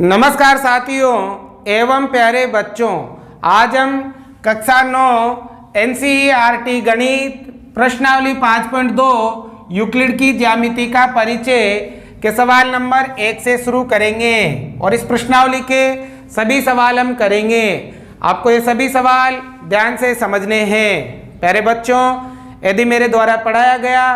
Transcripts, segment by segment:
नमस्कार साथियों एवं प्यारे बच्चों, आज हम कक्षा 9 एनसीईआरटी गणित प्रश्नावली 5.2 यूक्लिड की ज्यामिति का परिचय के सवाल नंबर 1 से शुरू करेंगे और इस प्रश्नावली के सभी सवाल हम करेंगे। आपको ये सभी सवाल ध्यान से समझने हैं। प्यारे बच्चों, यदि मेरे द्वारा पढ़ाया गया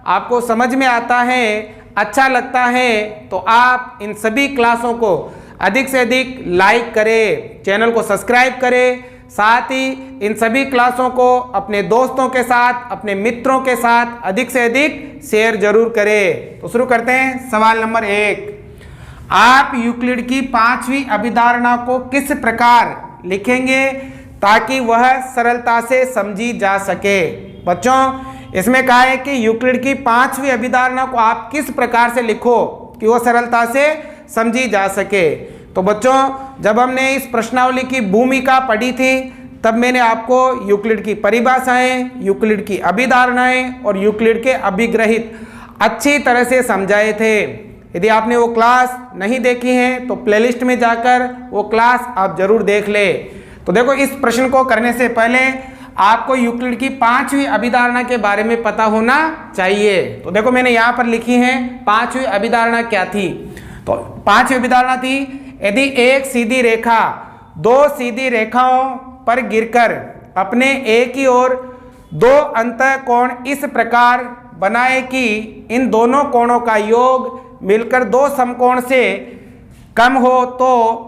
आपको समझ में आता है, अच्छा लगता है, तो आप इन सभी क्लासों को अधिक से अधिक लाइक करें, चैनल को सब्सक्राइब करें, साथ ही इन सभी क्लासों को अपने दोस्तों के साथ, अपने मित्रों के साथ अधिक से अधिक शेयर जरूर करें। तो शुरू करते हैं। सवाल नंबर 1, आप यूक्लिड की 5वीं अभिधारणा को किस प्रकार लिखेंगे ताकि वह सरलता से समझी जा सके। बच्चों, इसमें कहा है कि यूक्लिड की 5वीं अभिधारणा को आप किस प्रकार से लिखो कि वो सरलता से समझी जा सके। तो बच्चों, जब हमने इस प्रश्नावली की भूमिका पढ़ी थी तब मैंने आपको यूक्लिड की परिभाषाएं, यूक्लिड की अभिधारणाएं और यूक्लिड के अभिग्रहित अच्छी तरह से समझाए थे। यदि आपने वो क्लास नहीं देखी है तो प्लेलिस्ट में जाकर वो क्लास आप जरूर देख ले। तो देखो, इस प्रश्न को करने से पहले आपको यूक्लिड की 5वीं अभिधारणा के बारे में पता होना चाहिए। तो देखो, मैंने यहाँ पर लिखी है 5वीं अभिधारणा क्या थी। तो 5वीं अभिधारणा थी, यदि एक सीधी रेखा दो सीधी रेखाओं पर गिरकर अपने एक ही ओर दो अंतःकोण इस प्रकार बनाए कि इन दोनों कोणों का योग मिलकर दो समकोण से कम हो, तो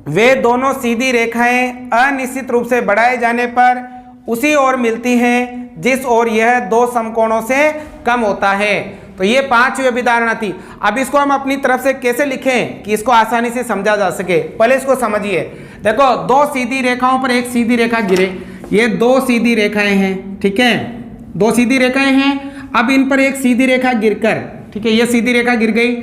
वे दोनों सीधी रेखाएं अनिश्चित रूप से बढ़ाए जाने पर उसी ओर मिलती हैं जिस ओर यह दो समकोणों से कम होता है। तो ये 5वीं अभिधारणा थी। अब इसको हम अपनी तरफ से कैसे लिखें कि इसको आसानी से समझा जा सके, पहले इसको समझिए। देखो, दो सीधी रेखाओं पर एक सीधी रेखा गिरे, ये दो सीधी रेखाएं हैं, ठीक है, दो सीधी रेखाएं हैं। अब इन पर एक सीधी रेखा गिरकर, ठीक है, ये सीधी रेखा गिर गई,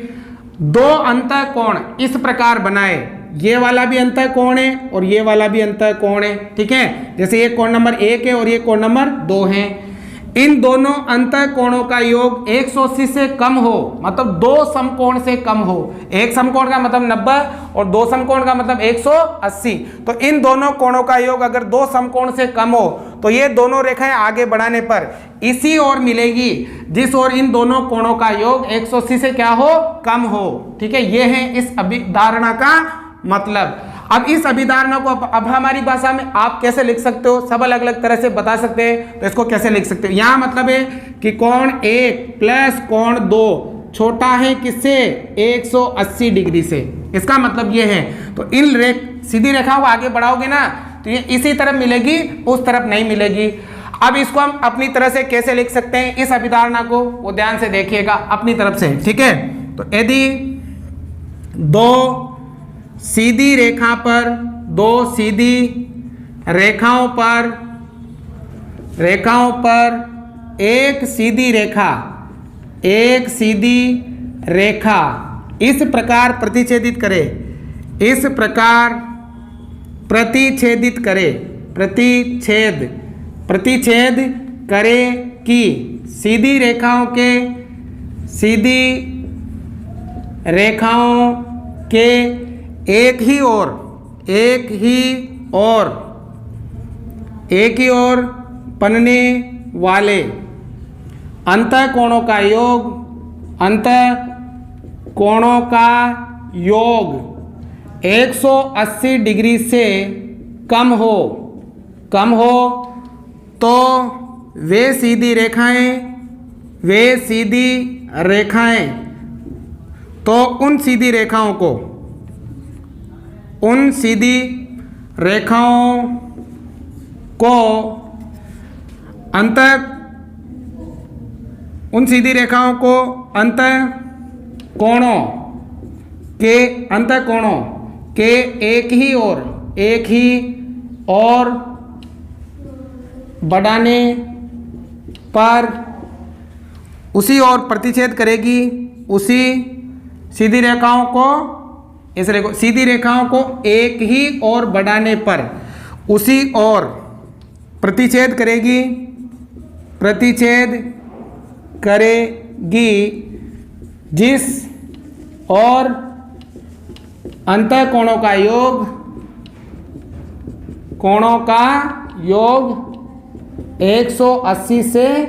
दो अंतःकोण इस प्रकार बनाए, ये वाला भी अंतःकोण है और ये वाला भी अंतःकोण है, ठीक है। जैसे ये कोण नंबर 1 है और ये कोण नंबर 2 है। इन दोनों अंतःकोणों का योग 180 से कम हो, मतलब दो समकोण से कम हो। एक समकोण का मतलब 90 और दो समकोण का मतलब 180। तो इन दोनों कोणों का योग अगर दो समकोण से कम हो तो ये दोनों रेखाएं आगे बढ़ाने पर इसी ओर मिलेगी जिस ओर इन दोनों कोणों का योग 180 से क्या हो, कम हो, ठीक है। ये है इस अभिधारणा का मतलब। अब इस अभिधारणा को अब हमारी भाषा में आप कैसे लिख सकते हो, सब अलग अलग तरह से बता सकते हैं। तो इसको कैसे लिख सकते हो, यहाँ मतलब है कि कोण 1 प्लस कोण 2 छोटा है किससे, 180 डिग्री से। इसका मतलब ये है। तो इन सीधी रेखाओं को आगे बढ़ाओगे ना तो ये इसी तरफ मिलेगी, उस तरफ नहीं मिलेगी। अब इसको हम अपनी तरह से कैसे लिख सकते हैं, इस अभिधारणा को वो ध्यान से देखिएगा अपनी तरफ से, ठीक है। तो यदि दो सीधी रेखा पर, दो सीधी रेखाओं पर एक सीधी रेखा इस प्रकार प्रतिच्छेदित करे, इस प्रकार प्रतिच्छेद करे कि सीधी रेखाओं के एक ही ओर बनने वाले अंतःकोणों का योग 180 डिग्री से कम हो तो वे सीधी रेखाएं तो उन सीधी रेखाओं को अंतःकोणों के एक ही ओर बढ़ाने पर उसी ओर प्रतिच्छेद करेगी, उसी सीधी रेखाओं को एक ही ओर बढ़ाने पर उसी ओर प्रतिच्छेद करेगी जिस और अंतःकोणों का योग, कोणों का योग 180 से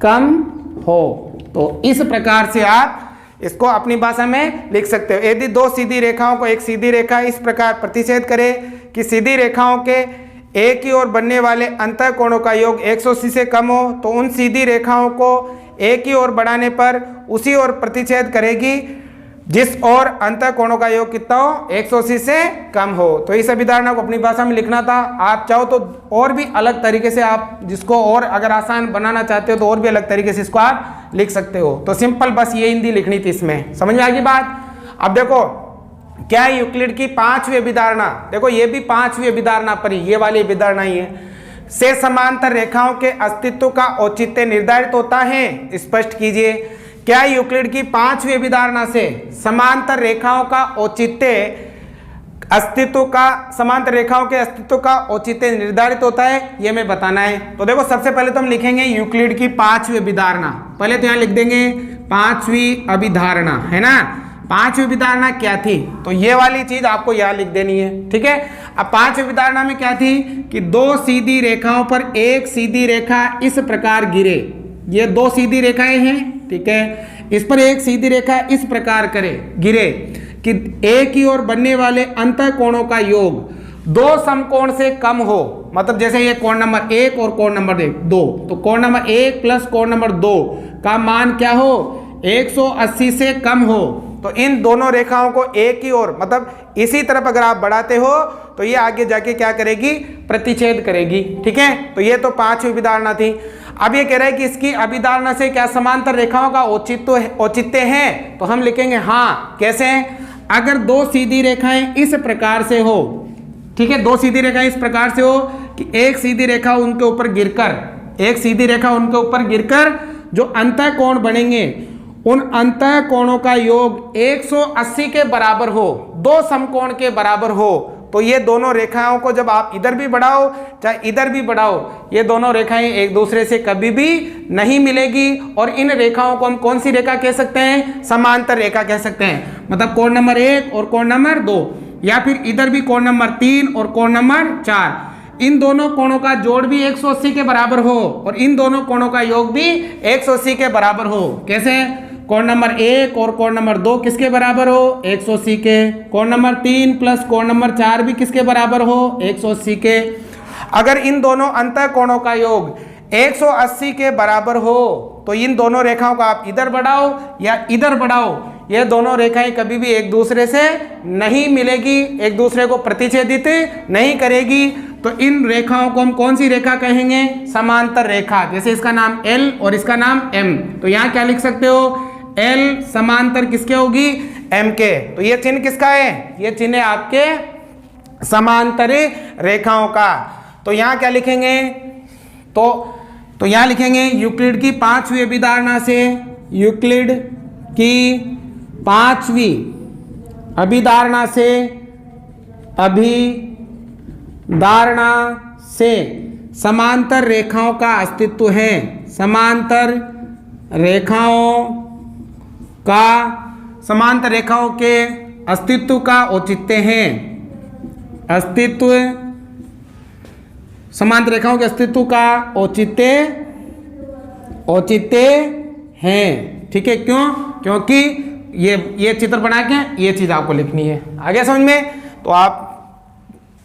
कम हो। तो इस प्रकार से आप इसको अपनी भाषा में लिख सकते हो। यदि दो सीधी रेखाओं को एक सीधी रेखा इस प्रकार प्रतिच्छेद करे कि सीधी रेखाओं के एक ही ओर बनने वाले अंतःकोणों का योग 180 से कम हो, तो उन सीधी रेखाओं को एक ही ओर बढ़ाने पर उसी ओर प्रतिच्छेद करेगी जिस ओर अंतःकोणों का योग कितना हो, 180 से कम हो। तो इस अभिधारणा को अपनी भाषा में लिखना था। आप चाहो तो और भी अलग तरीके से आप जिसको और अगर आसान बनाना चाहते हो तो और भी अलग तरीके से इसको आप लिख सकते हो। तो सिंपल बस ये हिंदी लिखनी थी इसमें। समझ में आ गई बात। अब देखो क्या है यूक्लिड की पांचवी अभिधारणा। देखो ये भी पांचवी अभिधारणा पर ही, ये वाली अभिधारणा ही है। से समांतर रेखाओं के अस्तित्व का औचित्य निर्धारित होता है। स्पष्ट कीजिए, क्या यूक्लिड की पांचवी अभिधारणा से समांतर रेखाओं का औचित्य अस्तित्व का, समांतर रेखाओं के अस्तित्व का औचित्य निर्धारित होता है, ये हमें बताना है। तो देखो सबसे पहले तो हम लिखेंगे यूक्लिड की पांचवी अभिधारणा। पहले तो यहाँ लिख देंगे पांचवी अभिधारणा, है ना। पांचवी अभिधारणा क्या थी, तो ये वाली चीज आपको यहाँ लिख देनी है, ठीक है। अब पांचवी अभिधारणा में क्या थी कि दो सीधी रेखाओं पर एक सीधी रेखा इस प्रकार गिरे। ये दो सीधी रेखाएं हैं, ठीक है। इस पर एक सीधी रेखा इस प्रकार गिरे कि एक ही ओर बनने वाले अंतःकोणों का योग दो समकोण से कम हो। मतलब जैसे ये कोण नंबर 1 और कोण नंबर 2, तो कोण नंबर 1 प्लस कोण नंबर 2 का मान क्या हो, 180 से कम हो। तो इन दोनों रेखाओं को एक ही ओर, मतलब इसी तरफ अगर आप बढ़ाते हो तो ये आगे जाके क्या करेगी, प्रतिच्छेद करेगी, ठीक है। तो ये तो पांचवी अभिधारणा थी। अब ये कह रहा है कि इसकी अभिधारणा से क्या समांतर रेखाओं का औचित्य है, तो हम लिखेंगे हाँ। कैसे, अगर दो सीधी रेखाएं इस प्रकार से हो, ठीक है, दो सीधी रेखाएं इस प्रकार से हो कि एक सीधी रेखा उनके ऊपर गिरकर जो अंतःकोण बनेंगे उन अंतःकोणों का योग 180 के बराबर हो, दो समकोण के बराबर हो। तो ये दोनों रेखाओं को जब आप इधर भी बढ़ाओ चाहे इधर भी बढ़ाओ, ये दोनों रेखाएं एक दूसरे से कभी भी नहीं मिलेगी। और इन रेखाओं को हम कौन सी रेखा कह सकते हैं, समांतर रेखा कह सकते हैं। मतलब कोण नंबर 1 और कोण नंबर 2, या फिर इधर भी कोण नंबर 3 और कोण नंबर 4, इन दोनों कोणों का जोड़ भी 180 के बराबर हो और इन दोनों कोणों का योग भी 180 के बराबर हो। कैसे, कोण नंबर 1 और कोण नंबर 2 किसके बराबर हो, 180 के। कोण नंबर 3 प्लस कोण नंबर 4 भी किसके बराबर हो, 180 के। अगर इन दोनों अंतःकोणों का योग 180 के बराबर हो तो इन दोनों रेखाओं को आप इधर बढ़ाओ या इधर बढ़ाओ, ये दोनों रेखाएं कभी भी एक दूसरे से नहीं मिलेगी, एक दूसरे को प्रतिच्छेदित नहीं करेगी। तो इन रेखाओं को हम कौन सी रेखा कहेंगे, समांतर रेखा। जैसे इसका नाम L और इसका नाम M, तो यहाँ क्या लिख सकते हो, L समांतर किसके होगी, M के। तो ये चिन्ह किसका है, ये चिन्ह है आपके समांतर रेखाओं का। तो यहाँ क्या लिखेंगे, तो यहाँ लिखेंगे यूक्लिड की पांचवी अभिधारणा से, यूक्लिड की पांचवी अभिधारणा से समांतर रेखाओं का अस्तित्व है, समांतर रेखाओं के अस्तित्व का औचित्य है, समांतर रेखाओं के अस्तित्व का औचित्य है, ठीक है। क्यों, क्योंकि ये चित्र बना के ये चीज आपको लिखनी है। आगे समझ में, तो आप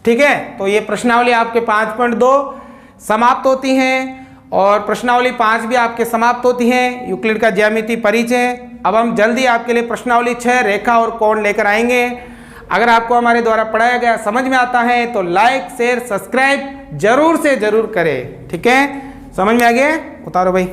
ठीक है। तो ये प्रश्नावली आपके 5.2 समाप्त होती हैं और प्रश्नावली 5 भी आपके समाप्त होती हैं। यूक्लिड का ज्यामिति परिचय। अब हम जल्दी आपके लिए प्रश्नावली 6 रेखा और कोण लेकर आएंगे। अगर आपको हमारे द्वारा पढ़ाया गया समझ में आता है तो लाइक शेयर सब्सक्राइब जरूर से जरूर करें, ठीक है। समझ में आ गया, उतारो भाई।